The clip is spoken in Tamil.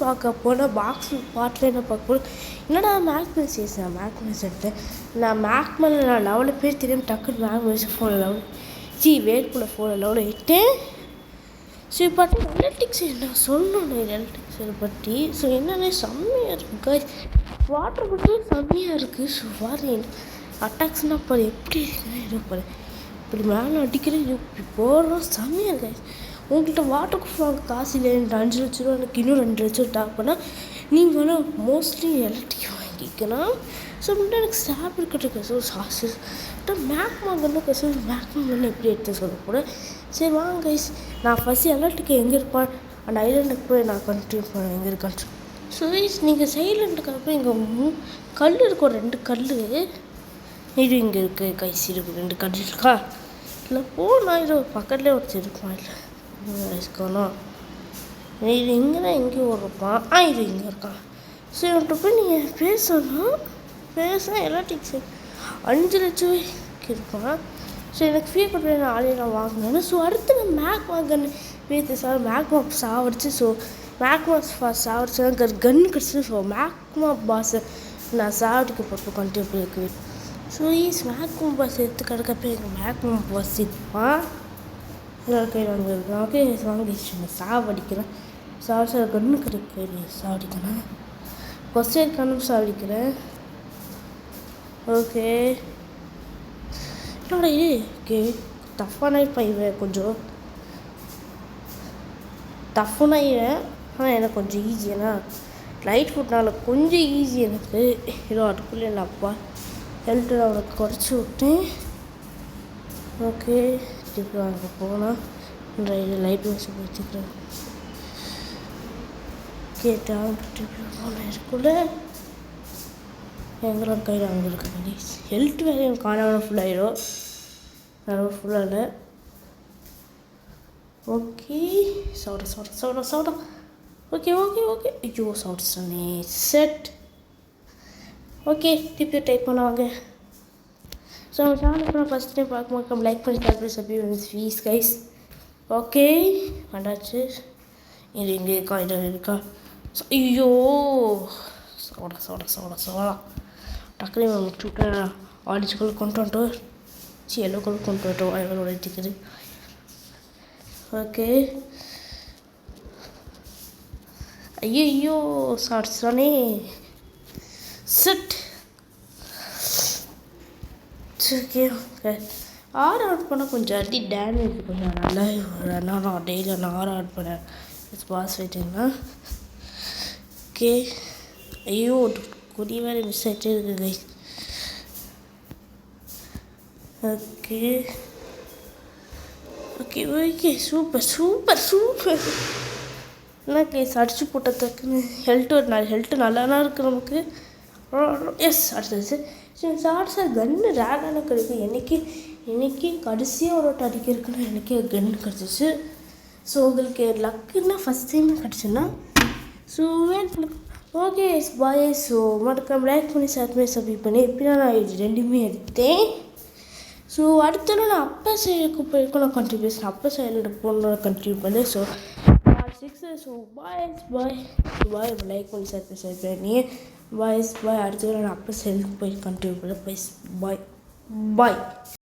பார்க்க போனால் பாக்ஸ் பாட்டில் என்ன பார்க்க போனால் என்னடா மேக் மெசேஜ் மேக் மெசேஜ்ட்டு நான் மேக் மேலே நான் லெவலில் பேர் தெரியாமல் டக்குன்னு மேக் மெசேஜ் ஃபோனில் லெவல் வேர்க்குள்ளே ஃபோனில் லெவலில் இட்டேன். ஸோ இப்போ எலக்ட்ரிக்ஸ் என்ன சொல்லணும் எலக்ட்ரிக்ஸை பற்றி. ஸோ என்னென்ன செம்மையாக இருக்குது வாட்டர் பாட்டில் செம்மையாக இருக்குது. ஸோ வாரி அட்டாக்ஸ்னால் பாரு எப்படி இருக்குன்னு பாரு இப்படி மேலே அடிக்கிறேன் இப்படி போடுறோம் செம்மையாக இருக்கு. உங்கள்கிட்ட வாட்டர் ப்ரூஃப் வாங்க காசு இல்லை 5 லட்ச ரூபா எனக்கு இன்னும் 2 லட்சம் டாப் பண்ணால் நீங்கள் வேணால் மோஸ்ட்லி எலக்ட்ரிக் வாங்கிக்கலாம். ஸோ அப்படின்ட்டு எனக்கு ஸ்டாப் இருக்கட்டும். ஸோ சாசு மேக் வாங்கணும் கசு மேக் வாங்கணும் எப்படி எடுத்து சொல்லக்கூட. சரி வாங்க கைஸ் நான் ஃபஸ்ட்டு எலக்ட்ரிக் எங்கே இருப்பான் அந்த ஐலாண்டுக்கு போய் நான் கண்டினியூ பண்ணேன் எங்கே இருக்கான்னு. ஸோ கைஸ் நீங்கள் சைலண்ட்டுக்கு அப்புறம் இங்கே கல் இருக்கும் 2 கல் இது இங்கே இருக்குது கைஸ் இருக்குது 2 கல் இருக்கா இல்லை போனால் இது பக்கத்துலேயே ஒருத்தர் இருப்பான் இல்லை வயசுக்கானோம் இது இங்கே எங்கேயும் இருப்பான் இது இங்கே இருக்கான். ஸோ இவன்கிட்ட போய் நீங்கள் பேசினா எலக்ட்ரிக்ஸ் 5 லட்சம் இருப்பான். ஸோ எனக்கு ஃப்ரீ கொடுத்து நான் நான் வாங்கினேன். ஸோ அடுத்து நான் மேக் வாங்கினேன் பேச சார் மேக்மா சாவடிச்சு. ஸோ மேக்மா சாவடிச்சு கன் கிடச்சி. ஸோ மேக்மா பாஸை நான் சாவடிக்க போட்டு கண்டிப்பாக இருக்குது. ஸோ மேக்மா பாஸ் எடுத்து கிடக்கப்போ எங்கள் மேக்மா பாஸ் இருப்பான் எல்லாரும் கையில் வாங்கிருக்கேன். ஓகே வாங்கிடுச்சு சாவடிக்கிறேன். சாவடிச்சு கன்று கிடைக்க சாவடிக்கிறேன் ஃபஸ்ட்டு கண்ணு சாவடிக்கிறேன். ஓகே என்னோட இது ஓகே டஃப்பான பையன் கொஞ்சம் டஃப்புனா ஆனால் எனக்கு கொஞ்சம் ஈஸி. ஏன்னா லைட் ஃபுட்னால கொஞ்சம் ஈஸி எனக்கு. ஏதோ அதுக்குள்ளே என் அப்பா ஹெல்த்தில் அவனுக்கு குறைச்சி விட்டேன். ஓகே திருப்பி அங்கே போனால் லைட் வச்சு வச்சுக்கிறேன். கேட்டால் திருப்பி போனேன் இதுக்குள்ளே எங்களோட கையில் அங்கே இருக்குது ஹெல்த் வேறு எனக்கு காணாமல் ஃபுல்லாகிடும் அதனால் ஃபுல்லாக இல்லை. ஓகே சவுடா ஓகே ஐயோ சவுட்ஸ்டானே செட். ஓகே திருப்பி டைப் பண்ணுவாங்க. ஸோ நம்ம சேனலுக்கு ஃபஸ்ட் டைம் பார்க்கும்போது லைக் பண்ணி சாப்பிட்டு ஃபீஸ் கைஸ். ஓகே வந்தாச்சு. இது இங்கே இருக்கா ஐயோ சோடா டக்குனு முடிச்சுட்டு ஆடிச்சுக்குள்ளே கொண்டு வந்துட்டு எல்லோக்குள்ளே கொண்டு வந்துட்டோம் அவங்களோட டிக்கெட்டு. ஓகே ஐயோ சாட்ஸானே செட். ஓகே ஆட் பண்ணால் கொஞ்சம் அடி டேமேஜ் கொஞ்சம் நல்லா நான் டெய்லி நான் ஆட் பண்ணேன் பாஸ் வெயிட்டிங்கன்னா. ஓகே ஐயோ கொடி வேறு மிஸ் ஆகிட்டே இருக்குது. ஓகே சூப்பர் என்ன கேஸ் அடிச்சு போட்டதுக்குன்னு ஹெல்த்து நல்லா இருக்குது நமக்கு. எஸ் அடுத்தது ஷார்ட்ஸாக கன்று ரேடான கிடைக்கும். என்னைக்கு கடைசியாக ஒரு அடிக்கிறதுக்குன்னா எனக்கே கன்று கிடச்சிச்சு. ஸோ உங்களுக்கு லக்குன்னா ஃபஸ்ட் டைம் கிடச்சுன்னா ஸோ ஓகே பாய். ஸோ மறக்காம லைக் பண்ணி ஷேர் பண்ணி சப்ஸ்கிரைப் பண்ணி எப்படின்னா நான் இது 2மே எடுத்தேன். ஸோ அடுத்த நான் அப்பா சைடுக்கு போயிருக்கோம் நான் கண்டினியூ அப்பா சைடில் போகணும் கண்டினியூ பண்ணேன். ஸோ 6 ஸோ பாய் லைக் பண்ணி ஷேர் பண்ணி பாய் அடுத்த நான் அப்பா சைடுக்கு போய் கண்டினியூ பண்ணேன். பாய்